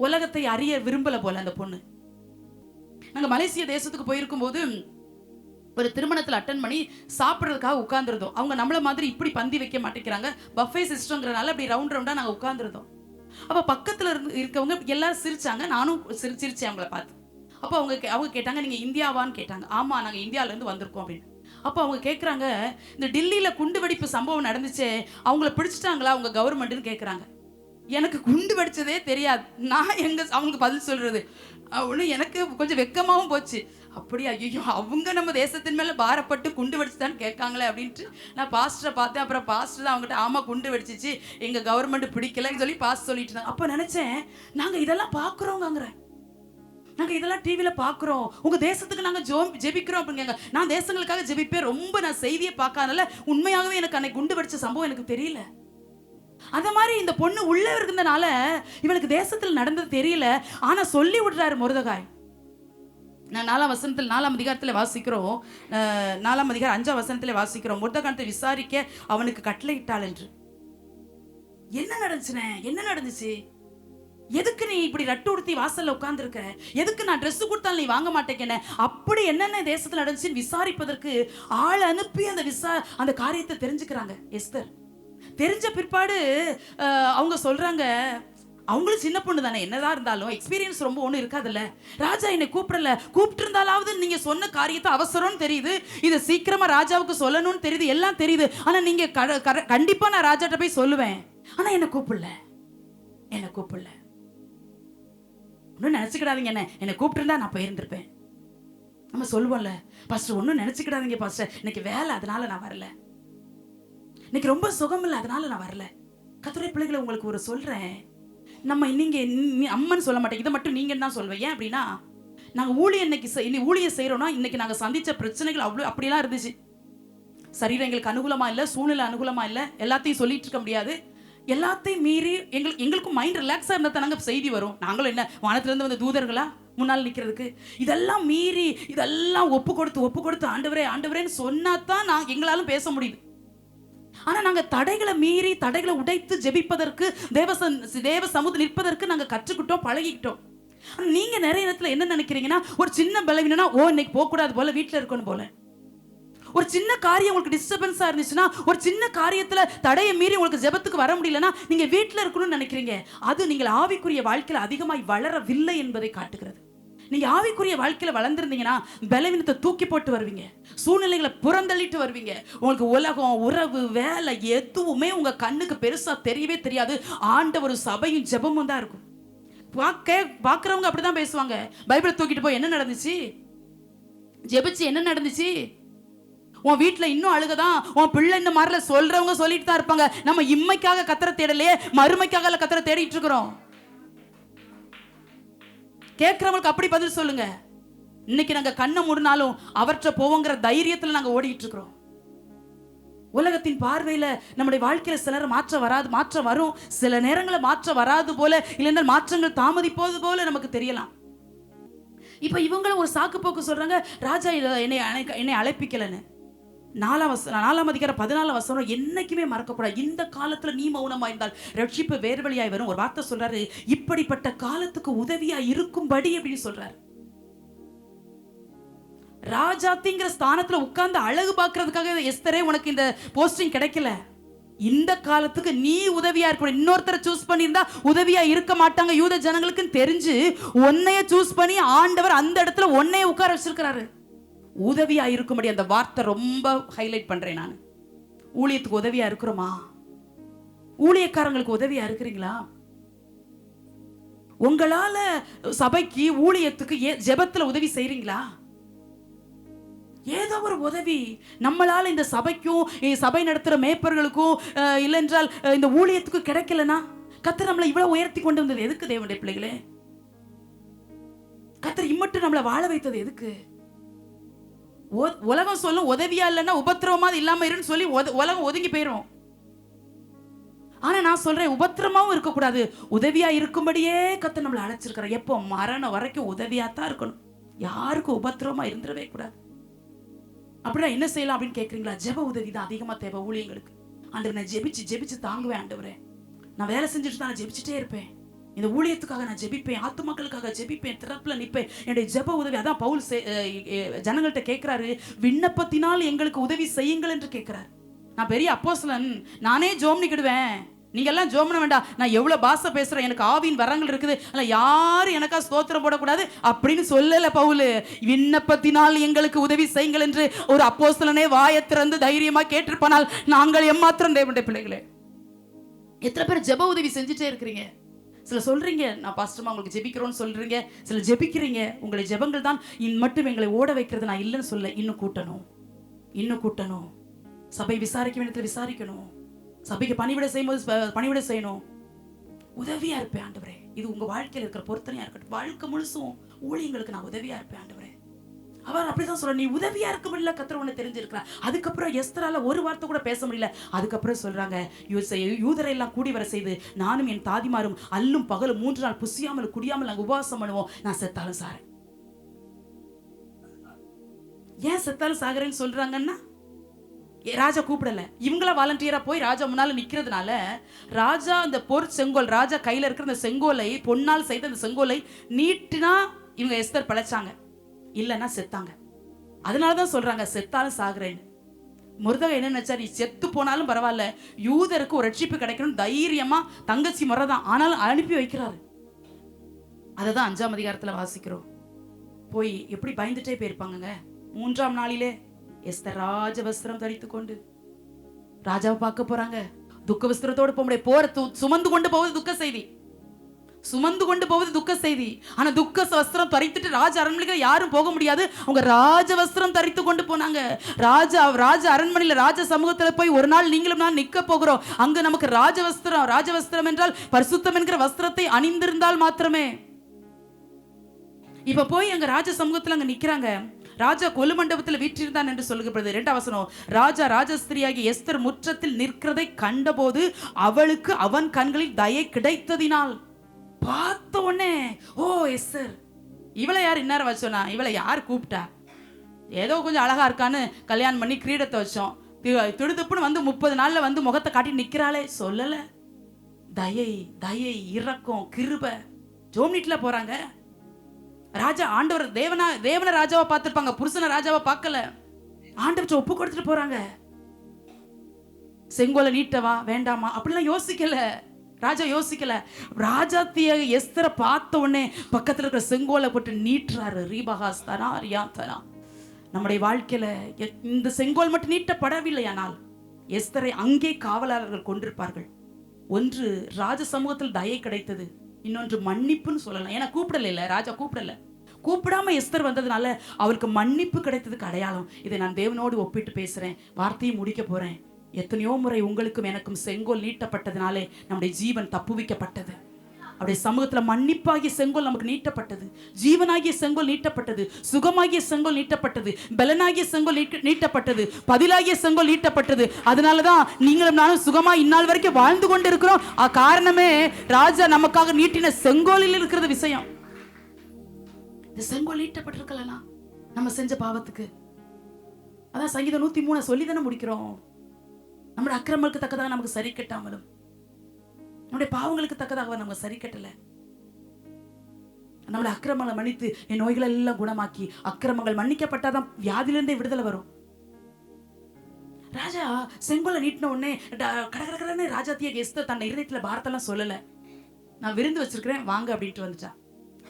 உலகத்தை அறிய விரும்பல போல அந்த பொண்ணு. நாங்க மலேசியா தேசத்துக்கு போயிருக்கும் போது ஒரு திருமணத்தில் அட்டன் பண்ணி சாப்பிட்றதுக்காக உட்கார்ந்துருந்தோம். அவங்க நம்மள மாதிரி இப்படி பந்தி வைக்க மாட்டேங்கிறாங்க, பஃபே சிஸ்டம்ங்கிறனால அப்படி ரவுண்டா நாங்கள் உட்கார்ந்துருந்தோம். அப்போ பக்கத்தில் இருக்கவங்க எல்லாரும் சிரிச்சாங்க, நானும் சிரிச்சேன் அவங்கள பார்த்து. அப்போ அவங்க கேட்டாங்க, நீங்கள் இந்தியாவான்னு கேட்டாங்க. ஆமாம் நாங்கள் இந்தியாவிலேருந்து வந்திருக்கோம் அப்படின்னு. அப்போ அவங்க கேட்குறாங்க, இந்த டெல்லியில் குண்டு வெடிப்பு சம்பவம் நடந்துச்சு, அவங்கள பிடிச்சிட்டாங்களா அவங்க கவர்மெண்ட்டுன்னு கேட்குறாங்க. எனக்கு குண்டு வெடிச்சதே தெரியாது. நான் அவங்களுக்கு பதில் சொல்றது ஒன்று எனக்கு கொஞ்சம் வெக்கமாகவும் போச்சு. அப்படி ஐயோ அவங்க நம்ம தேசத்தின் மேலே பாரப்பட்டு குண்டு வெடிச்சுதான்னு கேட்காங்களே அப்படின்ட்டு நான் பாஸ்டரை பார்த்தேன். அப்புறம் பாஸ்டர் தான் அவங்ககிட்ட ஆமாம் குண்டு வெடிச்சிச்சு, எங்கள் கவர்மெண்ட் பிடிக்கலன்னு சொல்லி பாஸ்டர் சொல்லிட்டு இருந்தாங்க. அப்போ நினச்சேன், நாங்கள் இதெல்லாம் பார்க்குறோங்கிறேன், நாங்கள் இதெல்லாம் டிவியில் பார்க்குறோம், உங்கள் தேசத்துக்கு நாங்கள் ஜெபிக்கிறோம் அப்படிங்க. நான் தேசங்களுக்காக ஜெபிப்பேன், ரொம்ப நான் செய்தியை பார்க்காதனால உண்மையாகவே எனக்கு அன்னைக்கு குண்டு வெடிச்ச சம்பவம் எனக்கு தெரியல. அந்த மாதிரி இந்த பொண்ணு உள்ள இருந்தனால இவனுக்கு தேசத்தில் நடந்தது தெரியல. ஆனா சொல்லி விடுறாரு மொர்தெகாய். நான் 4ஆம் அதிகாரத்தில் வாசிக்கிறோம், 4ஆம் அதிகாரம் 5ஆம் வசனத்தில் வாசிக்கிறோம், மொர்தெகாயை விசாரிக்க அவனுக்கு கட்டளையிட்டாள் என்று. என்ன நடந்துச்சு, எதுக்கு நீ இப்படி ரட்டு உடுத்தி வாசல்ல உட்கார்ந்து இருக்க, எதுக்கு நான் ட்ரெஸ் கொடுத்தாலும் நீ வாங்க மாட்டேங்க, அப்படி என்னென்ன தேசத்தில் நடந்துச்சுன்னு விசாரிப்பதற்கு ஆள் அனுப்பி அந்த காரியத்தை தெரிஞ்சுக்கிறாங்க எஸ்தர். தெரிஞ்ச பிற்பாடு அவங்க சொல்றாங்க, அவங்களும் சின்ன பொண்ணு தானே, என்னதான் இருந்தாலும் எக்ஸ்பீரியன்ஸ் ரொம்ப ஒன்றும் இருக்காதுல்ல. ராஜா என்னை கூப்பிட்டு இருந்தாலாவது நீங்க சொன்ன காரியத்தை அவசரம்னு தெரியுது, இதை சீக்கிரமா ராஜாவுக்கு சொல்லணும்னு தெரியுது, எல்லாம் தெரியுது. ஆனா நீங்க கண்டிப்பா நான் ராஜாட்ட போய் சொல்லுவேன், ஆனா என்ன கூப்பிடல. ஒன்னும் நினைச்சுக்கிடாதீங்க, என்னை கூப்பிட்டு இருந்தா நான் போயிருந்திருப்பேன். நம்ம சொல்லுவோம்ல, பாஸ்டர் ஒன்னும் நினைச்சுக்கிடாதீங்க பாஸ்டர், இன்னைக்கு வேலை அதனால நான் வரல, இன்னைக்கு ரொம்ப சுகம் இல்லை அதனால நான் வரல. கர்த்தருடைய பிள்ளைகளை உங்களுக்கு ஒரு சொல்றேன், நம்ம நீங்க அம்மன் சொல்ல மாட்டேன், இதை மட்டும் நீங்க தான் சொல்வேன். ஏன் அப்படின்னா, நாங்கள் ஊழியம் செய்யறோம்னா இன்னைக்கு நாங்கள் சந்திச்ச பிரச்சனைகள் அப்படியெல்லாம் இருந்துச்சு. சரீரம் எங்களுக்கு அனுகூலமா இல்லை, சூழ்நிலை அனுகூலமா இல்லை, எல்லாத்தையும் சொல்லிட்டு இருக்க முடியாது. எல்லாத்தையும் மீறி எங்களுக்கும் மைண்ட் ரிலாக்ஸா இருந்தா நாங்கள் செய்தி வரும். நாங்களும் என்ன வானத்திலிருந்து வந்த தூதர்களா முன்னால் நிற்கிறதுக்கு? இதெல்லாம் மீறி இதெல்லாம் ஒப்பு கொடுத்து ஆண்டவரேன்னு சொன்னா தான் எங்களாலும் பேச முடியுது. ஆனா நாங்க தடைகளை மீறி, தடைகளை உடைத்து ஜெபிப்பதற்கு, தேவ சமூகத்தில் நிற்பதற்கு நாங்க கற்றுக்கிட்டோம், பழகிக்கிட்டோம். நீங்க நிறைய இடத்துல என்ன நினைக்கிறீங்கன்னா, ஒரு சின்ன பலவீனம்னா இன்னைக்கு போக கூடாது போல, வீட்டுல இருக்கணும் போல. ஒரு சின்ன காரியம் உங்களுக்கு டிஸ்டர்பன்ஸா இருந்துச்சுன்னா, ஒரு சின்ன காரியத்துல தடையை மீறி உங்களுக்கு ஜெபத்துக்கு வர முடியலன்னா, நீங்க வீட்டுல இருக்கணும்னு நினைக்கிறீங்க. அது நீங்கள் ஆவிக்குரிய வாழ்க்கையில அதிகமாய் வளரவில்லை என்பதை காட்டுகிறது. நீங்க ஆவிக்குரிய வாழ்க்கையில வளர்ந்திருந்தீங்கன்னா பலவீனத்தை தூக்கி போட்டு வருவீங்க, சூழ்நிலைகளை புறந்தள்ளிட்டு வருவீங்க. உங்களுக்கு உலகம், உறவு, வேலை எதுவுமே உங்க கண்ணுக்கு பெருசா தெரியவே தெரியாது. ஆண்டவர் சபையும் ஜெபமும் தான் இருக்கும். பாக்குறவங்க அப்படிதான் பேசுவாங்க. பைபிளை தூக்கிட்டு போய் என்ன நடந்துச்சு, ஜெபிச்சு என்ன நடந்துச்சு, உன் வீட்டுல இன்னும் அழுகதான், உன் பிள்ளை இன்னும் மாறல, சொல்றவங்க சொல்லிட்டு தான் இருப்பாங்க. நம்ம இம்மைக்காக கத்தரை தேடலையே, மறுமைக்காக கத்தரை தேடிட்டு இருக்கிறோம். கேட்கிறவங்களுக்கு அப்படி பதில் சொல்லுங்க. இன்னைக்கு நாங்க கண்ணை மூடினாலும் அவற்றை போவோங்கிற தைரியத்துல நாங்க ஓடிட்டு இருக்கிறோம். உலகத்தின் பார்வையில நம்முடைய வாழ்க்கையில சிலர் மாற்றம் வரும், சில நேரங்களில் மாற்றம் வராது போல, இல்லைன்னா மாற்றங்கள் தாமதிப்போது போல நமக்கு தெரியலாம். இப்ப இவங்களும் ஒரு சாக்கு போக்கு சொல்றாங்க, ராஜா என்னை அழைப்பிக்கலன்னு. 4ஆம் அதிகாரம் 14ஆம் வசனம் என்னைக்குமே மறக்கப்படாது. இந்த காலத்துல நீ மௌனமா இருந்தால் ரட்சிப்பு வேறு வழியாய் வரும். ஒரு வார்த்தை சொல்றாரு, இப்படிப்பட்ட காலத்துக்கு உதவியா இருக்கும்படி அப்படின்னு சொல்றாரு. ராஜாத்திங்கிற ஸ்தானத்துல உட்கார்ந்து அழகு பார்க்கறதுக்காக எஸ்தரே உனக்கு இந்த போஸ்டிங் கிடைக்கல. இந்த காலத்துக்கு நீ உதவியா இருக்க. இன்னொருத்தரை சூஸ் பண்ணியிருந்தா உதவியா இருக்க மாட்டாங்க யூத ஜனங்களுக்கு தெரிஞ்சு உன்னைய சூஸ் பண்ணி ஆண்டவர் அந்த இடத்துல உன்னைய உட்கார வச்சிருக்கிறாரு. உதவியா இருக்கும்படி அந்த வார்த்தை ரொம்ப ஹைலைட் பண்றேன் நான். ஊழியத்துக்கு உதவியா இருக்கிறோமா? ஊழியக்காரங்களுக்கு உதவியா இருக்கிறீங்களா? உங்களால சபைக்கு, ஊழியத்துக்கு ஜெபத்துல உதவி செய்றீங்களா? ஏதோ ஒரு உதவி நம்மளால இந்த சபைக்கும், சபை நடத்துற மேய்ப்பர்களுக்கும், இல்லைன்றால் இந்த ஊழியத்துக்கு கிடைக்கலனா, கர்த்தர் நம்மளை இவ்வளவு உயர்த்தி கொண்டு வந்தது எதுக்கு தேவனுடைய பிள்ளைகளே? கர்த்தர் இம்மட்டு நம்மளை வாழ வைத்தது எதுக்கு? உலகம் சொல்லும் உதவியா இல்லைன்னா உபத்திரவமா இல்லாம இருன்னு சொல்லி உலகம் ஒதுங்கி போயிரும். ஆனா நான் சொல்றேன், உபத்திரமாவும் இருக்கக்கூடாது, உதவியா இருக்கும்படியே கர்த்தர் நம்மளை அழைச்சிருக்கிறார். எப்போ? மரணம் வரைக்கும் உதவியா தான் இருக்கணும். யாருக்கும் உபத்திரமா இருந்துடவே கூடாது. அப்படின்னா என்ன செய்யலாம் அப்படின்னு கேட்குறீங்களா? ஜெப உதவி தான் அதிகமாக தேவை ஊழியங்களுக்கு. ஆண்டவர், நான் ஜெபிச்சு தாங்குவேன் ஆண்டவரே, நான் வேலை செஞ்சுட்டு தான் நான் ஜெபிச்சுட்டே இருப்பேன், இந்த ஊழியத்துக்காக நான் ஜெபிப்பேன், ஆத்துமக்களுக்காக ஜெபிப்பேன், திறப்புல நிற்பேன், என்னுடைய ஜெப உதவி. அதான் பவுல் ஜனங்கள்கிட்ட கேட்கிறாரு, விண்ணப்பத்தினால் எங்களுக்கு உதவி செய்யுங்கள் என்று கேட்கிறார். நான் பெரிய அப்போஸ்தலன், நானே ஜோம்னிக்கிடுவேன், நீங்க எல்லாம் ஜோமன வேண்டாம், நான் எவ்வளவு பாஷை பேசுறேன், எனக்கு ஆவியின் வரங்கள் இருக்குது, அல்ல யாரும் எனக்கா ஸ்தோத்திரம் போடக்கூடாது அப்படின்னு சொல்லல பவுல். விண்ணப்பத்தினால் எங்களுக்கு உதவி செய்யுங்கள் என்று ஒரு அப்போஸ்தலனே வாயை திறந்து தைரியமா கேட்டிருப்பானால் நாங்கள் எம்மாத்திரம் தேவனுடைய பிள்ளைகளே. எத்தனை பேர் ஜெப உதவி செஞ்சுட்டே இருக்கிறீங்க? சில சொல்றீங்க, நான் பாஸ்டர்மா உங்களுக்கு ஜெபிக்கிறோன்னு சொல்றீங்க, சில ஜெபிக்கிறீங்க, உங்களுடைய ஜெபங்கள் தான் மட்டும் எங்களை ஓட வைக்கிறது. நான் இல்லைன்னு சொல்ல, இன்னும் கூட்டணும், சபை விசாரிக்க வேண்டியது விசாரிக்கணும், சபைக்கு பணிவிட செய்யும்போது பணிவிட செய்யணும். உதவியா இருப்பேன் ஆண்டவரே. இது உங்க வாழ்க்கையில் இருக்கிற பொருத்தனையா இருக்கட்டும். வாழ்க்கை முழுசும் ஊழியங்களுக்கு நான் உதவியா இருப்பேன் ஆண்டவரே. அவர் அப்படிதான் சொல்ற, நீ உதவியா இருக்க முடியல, கர்த்தர் உன்னை தெரிஞ்சிருக்கிறார். அதுக்கப்புறம் எஸ்தரால ஒரு வார்த்தை கூட பேச முடியல. அதுக்கப்புறம் சொல்றாங்க, யூதரை எல்லாம் கூடி வர செய்து நானும் என் தாதிமாரும் அல்லும் பகலும் 3 நாள் புசியாமல் குடியாமல் நாங்கள் உபவாசம் பண்ணுவோம், நான் செத்தாலும் சாறேன். ஏன் செத்தாலும் சாகிறேன்னு சொல்றாங்கன்னா, ராஜா கூப்பிடல, இவங்களா வாலண்டியரா போய் ராஜா முன்னால நிக்கிறதுனால, ராஜா அந்த செங்கோல், ராஜா கையில இருக்கிற அந்த செங்கோலை, பொன்னால் செய்த அந்த செங்கோலை நீட்டினா இவங்க எஸ்தர் பழைச்சாங்க, இல்லைன்னா செத்தாங்க. அதனாலதான் சொல்றாங்க செத்தாலும் சாகுறேன்னு. முருதகை என்ன நினைச்சா, நீ செத்து போனாலும் பரவாயில்ல, யூதருக்கு ஒரு ரட்சிப்பு கிடைக்கணும் தைரியமா, தங்கச்சி முறைதான், ஆனாலும் அனுப்பி வைக்கிறாரு. அததான் 5ஆம் அதிகாரத்துல வாசிக்கிறோம். போய் எப்படி பயந்துட்டே போயிருப்பாங்க. 3ஆம் நாளிலே எஸ்தர் ராஜ வஸ்திரம் தரித்து கொண்டு ராஜாவை பார்க்க போறாங்க. துக்க வஸ்திரத்தோடு போக முடியாது, சுமந்து கொண்டு போவது துக்க செய்தி, சுமந்து கொண்டு போவது துக்க செய்தி. ஆனா துக்க வஸ்திரம் தரித்துட்டு ராஜ அரண்மனைக்கு யாரும் போக முடியாது. அவங்க ராஜ வஸ்திரம் தரித்து கொண்டு போனாங்க. ராஜ அரண்மனையில ராஜ சமூகத்துல போய் ஒரு நாள் நீங்களும் நான் நிக்க போகிறோம். அங்க நமக்கு ராஜ வஸ்திரம் என்றால் பரிசுத்தம் என்கிற வஸ்திரத்தை அணிந்திருந்தால் மாத்திரமே. இப்ப போய் அங்க ராஜ சமூகத்துல அங்க நிக்கிறாங்க. ராஜா கொலு மண்டபத்தில் வீற்றிருந்தான் என்று சொல்லுகிறது. 2ஆம் வசனம், ராஜா ராஜஸ்திரியாகி எஸ்தர் முற்றத்தில் நிற்கிறதை கண்டபோது அவளுக்கு அவன் கண்களில் தயை கிடைத்ததினால், பார்த்த உடனே, ஓ எஸ்தர், இவளை யார் இன்னார வச்சோனா, இவளை யார் கூப்பிட்டா, ஏதோ கொஞ்சம் அழகா இருக்கான்னு கல்யாணம் பண்ணி கிரீடத்தை வச்சோம், திடுதுப்புன்னு வந்து 30 நாள்ல வந்து முகத்தை காட்டி நிக்கிறாளே, சொல்லல. தயை இரக்கம் கிருபை. ஜோம்னிட்ல போறாங்க. ராஜா ஆண்டவர் தேவன ராஜாவை பார்த்திருப்பாங்க, புருஷன ராஜாவை பார்க்கல. ஆண்டவர்கிட்ட ஒப்பு கொடுத்துட்டு போறாங்க. செங்கோலை நீட்டவா வேண்டாமா அப்படிலாம் யோசிக்கல. ராஜா யோசிக்கல. ராஜாத்திய எஸ்தரை பார்த்த உடனே பக்கத்துல இருக்கிற செங்கோலை போட்டு நீட்டுறாரு. ரீபகாஸ்தானா ரியாத்தனா. நம்முடைய வாழ்க்கையில இந்த செங்கோல் மட்டும் நீட்டப்படவில்லையானால் எஸ்தரை அங்கே காவலாளர்கள் கொண்டிருப்பார்கள். ஒன்று ராஜ சமூகத்தில் தயை கிடைத்தது, இன்னொன்று மன்னிப்புன்னு சொல்லலாம். ஏன்னா கூப்பிடல, ராஜா கூப்பிடாம எஸ்தர் வந்ததுனால அவருக்கு மன்னிப்பு கிடைத்ததுக்கு அடையாளம். இதை நான் தேவனோடு ஒப்பிட்டு பேசுறேன், வார்த்தையை முடிக்க போறேன். எத்தனையோ முறை உங்களுக்கும் எனக்கும் செங்கோல் நீட்டப்பட்டதுனாலே நம்முடைய ஜீவன் தப்புவிக்கப்பட்டது. அவருடைய சமூகத்துல மன்னிப்பாகிய செங்கோல் நமக்கு நீட்டப்பட்டது, ஜீவனாகிய செங்கோல் நீட்டப்பட்டது, சுகமாகிய செங்கோல் நீட்டப்பட்டது, பலனாகிய செங்கோல் நீட்டப்பட்டது, பதிலாகிய செங்கோல் நீட்டப்பட்டது. அதனாலதான் நீங்களும் நானும் சுகமா இந்நாள் வரைக்கும் வாழ்ந்து கொண்டு இருக்கிறோம். காரணமே ராஜா நமக்காக நீட்டின செங்கோலில் இருக்கிறது விஷயம். இந்த செங்கோல் நீட்டப்பட்டிருக்கலாம் நம்ம செஞ்ச பாவத்துக்கு. அதான் சங்கீதம் 103 சொல்லி தானே முடிக்கிறோம். நம்முடைய அக்கிரமங்களுக்கு தக்கதாக நமக்கு சரி கட்டாமலும், நம்முடைய பாவங்களுக்கு தக்கதாக நமக்கு சரி கட்டல. நம்முடைய அக்கிரமங்களை மன்னித்து என் நோய்களை எல்லாம் குணமாக்கி, அக்கிரமங்கள் மன்னிக்கப்பட்டாதான் வியாதியிலிருந்தே விடுதலை வரும். ராஜா செங்கோலை நீட்டின உடனே கடற்கடன்னு ராஜாத்திய எஸ்தர் தன்னை இருதயத்துல பாரத்தெல்லாம் சொல்லல. நான் விருந்து வச்சிருக்கிறேன் வாங்க அப்படின்ட்டு வந்துட்டா.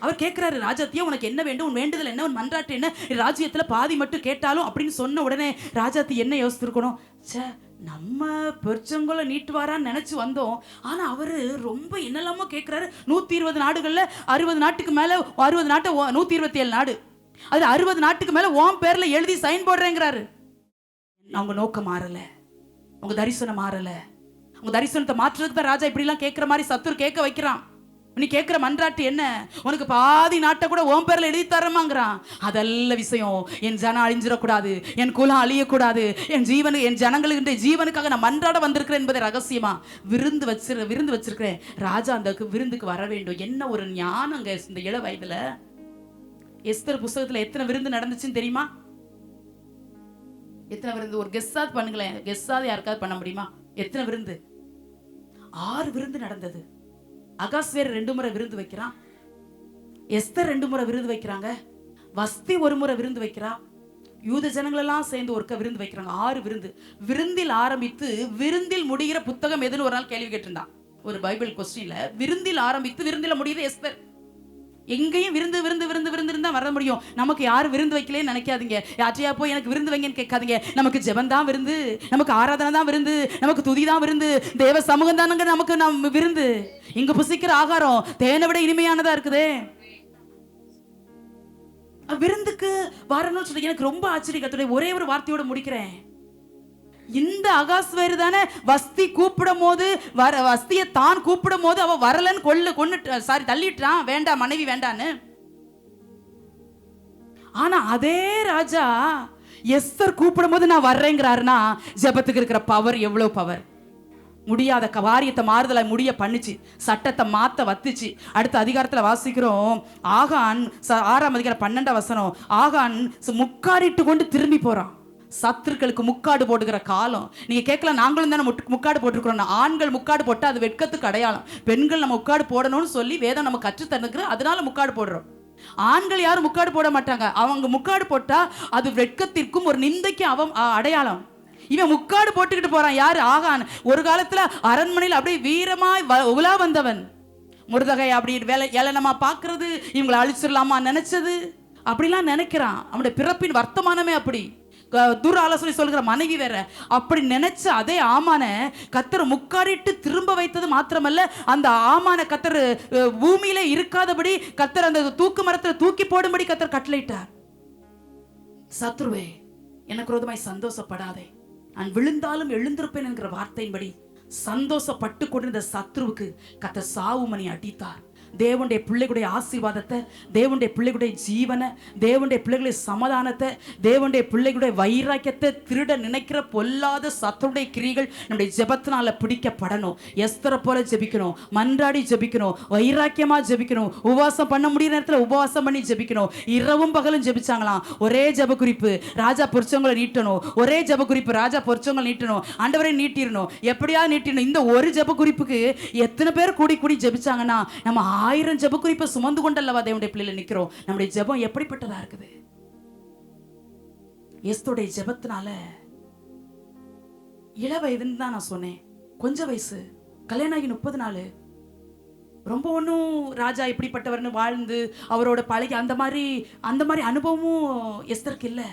அவர் கேட்கிறாரு, ராஜாத்தியா உனக்கு என்ன வேண்டும், உன் வேண்டுதல் என்ன, உன் மன்றாட்டு என்ன, ராஜ்யத்துல பாதி மட்டும் கேட்டாலும் அப்படின்னு சொன்ன உடனே ராஜாத்தி என்ன யோசிச்சிருக்கணும், சே நம்ம பெருச்சங்கோலை நீட்டுவாரான்னு நினைச்சு வந்தோம். ஆனா அவரு ரொம்ப என்னெல்லாமோ கேட்கிறாரு. 120 நாடுகள்ல 60 நாட்டுக்கு மேல, 60 நாட்டு 127 நாடு, அதுல 60 நாட்டுக்கு மேல உன் பேர்ல எழுதி சைன் போடுறேங்கிறாரு. அவங்க நோக்கம் மாறல, அவங்க தரிசனம் மாறல. அவங்க தரிசனத்தை மாற்றுறதுக்கு தான் ராஜா இப்படி எல்லாம் கேட்கிற மாதிரி சத்துரு கேட்க வைக்கிறான். நீ கேட்கிற மன்றாட்டு என்ன, உனக்கு பாதி நாட்டை கூட உன் பேர்ல எழுதி தரமாங்கிறான். அதல்ல விஷயம். என் ஜனம் அழிஞ்சிடக்கூடாது, என் குலம் அழியக்கூடாது, என் ஜனங்களுக்கு ஜீவனுக்காக நான் மன்றாட வந்திருக்கிறேன் என்பதை ரகசியமா விருந்து வச்சிருக்கிறேன். ராஜா அந்த விருந்துக்கு வர வேண்டும். என்ன ஒரு ஞானங்க இந்த இள வயதுல. எஸ்தர் புஸ்தகத்துல எத்தனை விருந்து நடந்துச்சுன்னு தெரியுமா? எத்தனை விருந்து? ஒரு கெஸ்ஸாவது பண்ணுங்களேன். கெஸ்ஸாவது யாருக்காவது பண்ண முடியுமா? எத்தனை விருந்து? 6 விருந்து நடந்தது. அகாஸ்வேர் 2 முறை விருந்து வைக்கிறான், எஸ்தர் 2 முறை விருந்து வைக்கிறாங்க, வஸ்தி 1 முறை விருந்து வைக்கிறா, யூத ஜனங்கள் எல்லாம் சேர்ந்து ஒருக்க விருந்து வைக்கிறாங்க. 6 விருந்து. விருந்தில் ஆரம்பித்து விருந்தில் முடிகிற புத்தகம் எதுன்னு ஒரு நாள் கேள்வி கேட்டிருந்தான் ஒரு பைபிள் கொஸ்டின்ல. விருந்தில் ஆரம்பித்து விருந்தில முடியுது எஸ்தர். எங்கேயும் விருந்து விருந்து விருந்து விருந்து தான் வர முடியும். நமக்கு யாரும் விருந்து வைக்கலன்னு நினைக்காதீங்க. யார்ட்டையா போய் எனக்கு விருந்து வைங்கன்னு கேட்காதீங்க. நமக்கு ஜெபம் தான் விருந்து, நமக்கு ஆராதனை தான் விருந்து, நமக்கு துதி தான் விருந்து, தேவ சமூகம் தானுங்க நமக்கு நம்ம விருந்து. இங்க புசிக்கிற ஆகாரம் தேனை விட இனிமையானதா இருக்குதே. விருந்துக்கு வரணும்னு சொல்லி எனக்கு ரொம்ப ஆச்சரியத்தோட ஒரே ஒரு வார்த்தையோட முடிக்கிறேன். இந்த அகாஸ்வேரு தானே வஸ்தி கூப்பிடும் போது வஸ்தியை தான் கூப்பிடும் போது அவ வரலன்னு தள்ளிட்டான், வேண்டாம் மனைவி வேண்டான்னு. ஆனா அதே ராஜா எஸ்தர் கூப்பிடும் போது நான் வர்றேங்கிறாருன்னா ஜெபத்துக்கு இருக்கிற பவர் எவ்வளவு பவர். முடியாத காரியத்தை மாறுதலை முடிய பண்ணிச்சு, சட்டத்தை மாத்த வத்துச்சு. அடுத்த அதிகாரத்துல வாசிக்கிறோம், ஆகான் 6ஆம் அதிகாரம் 12ஆம் வசனம், ஆகான் முக்காடிட்டு கொண்டு திரும்பி போறான். சத்துருக்களுக்கு முக்காடு போட்டுக்கிற காலம். நீங்க கேட்கலாம், நாங்களும் தானே முக்காடு போட்டுருக்கிறோம். ஆண்கள் முக்காடு போட்டா அது வெட்கத்துக்கு அடையாளம். பெண்கள் நம்ம முக்காடு போடணும்னு சொல்லி வேதம் நம்ம கற்று தந்துக்கிற, அதனால முக்காடு போடுறோம். ஆண்கள் யாரும் முக்காடு போட மாட்டாங்க. அவங்க முக்காடு போட்டா அது வெட்கத்திற்கும் ஒரு நிந்தைக்கு அடையாளம். இவன் முக்காடு போட்டுக்கிட்டு போறான். யாரு? ஆகான். ஒரு காலத்துல அரண்மனையில் அப்படியே வீரமாய் உலா வந்தவன். முருதகை அப்படி ஏளனமா பாக்குறது, இவங்களை அழிச்சிடலாமா நினைச்சது, அப்படிலாம் நினைக்கிறான். அவனுடைய பிறப்பின் வர்த்தமானமே அப்படி. துர் ஆலோசனை சொல்கிற மனைவி வேற. அப்படி நினைச்ச அதே ஆமான கத்தர் முக்காடிட்டு திரும்ப வைத்தது மாத்திரமல்ல, அந்த ஆமான கத்தர் பூமியில இருக்காதபடி கத்தர் அந்த தூக்கு மரத்தை தூக்கி போடும்படி கத்தர் கட்டளையிட்டார். சத்ருவே எனக்கு விரோதமாய் சந்தோஷப்படாதே, நான் விழுந்தாலும் எழுந்திருப்பேன் என்கிற வார்த்தையின்படி சந்தோஷப்பட்டு கொண்டிருந்த சத்ருவுக்கு கத்தர் சாவு மணி அடித்தார். தேவனுடைய பிள்ளைகளுடைய ஆசீர்வாதத்தை, தேவனுடைய பிள்ளைகளுடைய ஜீவனை, தேவனுடைய பிள்ளைகளுடைய சமாதானத்தை, தேவனுடைய பிள்ளைகளுடைய வைராக்கியத்தை திருட நினைக்கிற பொல்லாத சத்துருடைய கிரிகள் நம்முடைய ஜெபத்தினால பிடிக்கப்படணும். எஸ்தரை போல ஜெபிக்கணும், மன்றாடி ஜெபிக்கணும், வைராக்கியமா ஜெபிக்கணும், உபவாசம் பண்ண முடிய நேரத்தில் உபவாசம் பண்ணி ஜெபிக்கணும். இரவும் பகலும் ஜெபிச்சாங்களாம். ஒரே ஜெப குறிப்பு, ராஜா பொறிச்சவங்களை நீட்டணும். ஒரே ஜெப குறிப்பு, ராஜா பொறிச்சவங்களை நீட்டணும். ஆண்டவரை நீட்டிடணும், எப்படியா நீட்டிடணும். இந்த ஒரு ஜெப குறிப்புக்கு எத்தனை பேர் கூடி கூடி ஜெபிச்சாங்கன்னா நம்ம 1000 ஜெப குறிப்பை சுமந்து கொண்டல்லவா தேவனுடைய பிள்ளையில நிக்கிறோம். நம்முடைய ஜெபம் எப்படிப்பட்டதா இருக்குது? எஸ்தோடைய ஜெபத்தினால, இள வயதுன்னு தான் நான் சொன்னேன், கொஞ்ச வயசு, கல்யாணம் ஆகி 30 நாள், ரொம்ப ஒன்றும் ராஜா இப்படிப்பட்டவர்னு வாழ்ந்து அவரோட பழகி அந்த மாதிரி அனுபவமும் எஸ்தருக்கு இல்லை.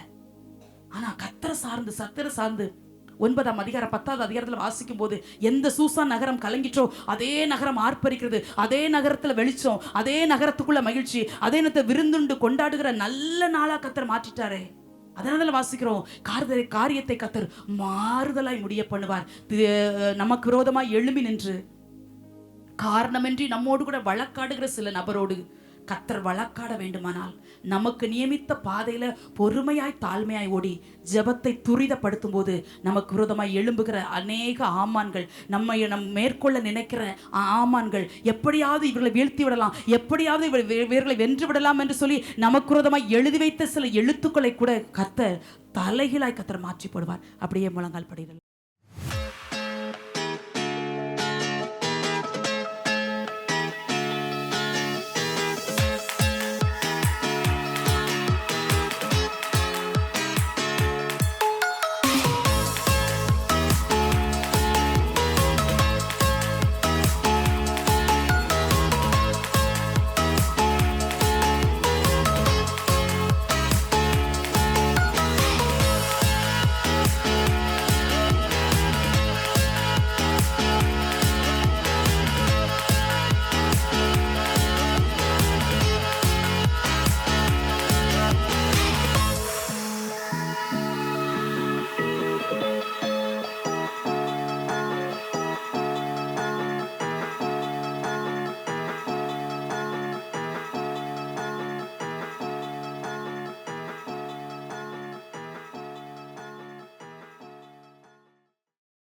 ஆனா கர்த்தரை சார்ந்து சத்தரை சார்ந்து 9ஆம் அதிகாரம் 10வது அதிகாரத்தில் வாசிக்கும் போது, எந்த சூசான் நகரம் கலங்கிற்றோ அதே நகரம் ஆர்ப்பரிக்கிறது, அதே நகரத்துல வெளிச்சம், அதே நகரத்துக்குள்ள மகிழ்ச்சி, அதே நேரத்தை விருந்துண்டு கொண்டாடுகிற நல்ல நாளா கர்த்தர் மாற்றிட்டாரே. அதனால வாசிக்கிறோம், காரியத்தை கர்த்தர் மாறுதலாய் முடிய பண்ணுவார். நமக்கு விரோதமாய் எழும்பி நின்று காரணமின்றி நம்மோடு கூட வழக்காடுகிற சில நபரோடு கர்த்தர் வழக்காட வேண்டுமானால், நமக்கு நியமித்த பாதையில பொறுமையாய் தாழ்மையாய் ஓடி ஜெபத்தை துரிதப்படுத்தும் போது நமக்கு விரோதமாய் எழும்புகிற அநேக ஆமான்கள், நம் மேற்கொள்ள நினைக்கிற ஆமான்கள், எப்படியாவது இவர்களை வீழ்த்தி விடலாம், எப்படியாவது இவர்களை வென்று விடலாம் என்று சொல்லி நமக்கு விரோதமாய் எழுதி வைத்த சில எழுத்துக்களை கூட கர்த்தர் தலைகீழாய் கர்த்தர் மாற்றி போடுவார். அப்படியே முழங்கால் படிகள்.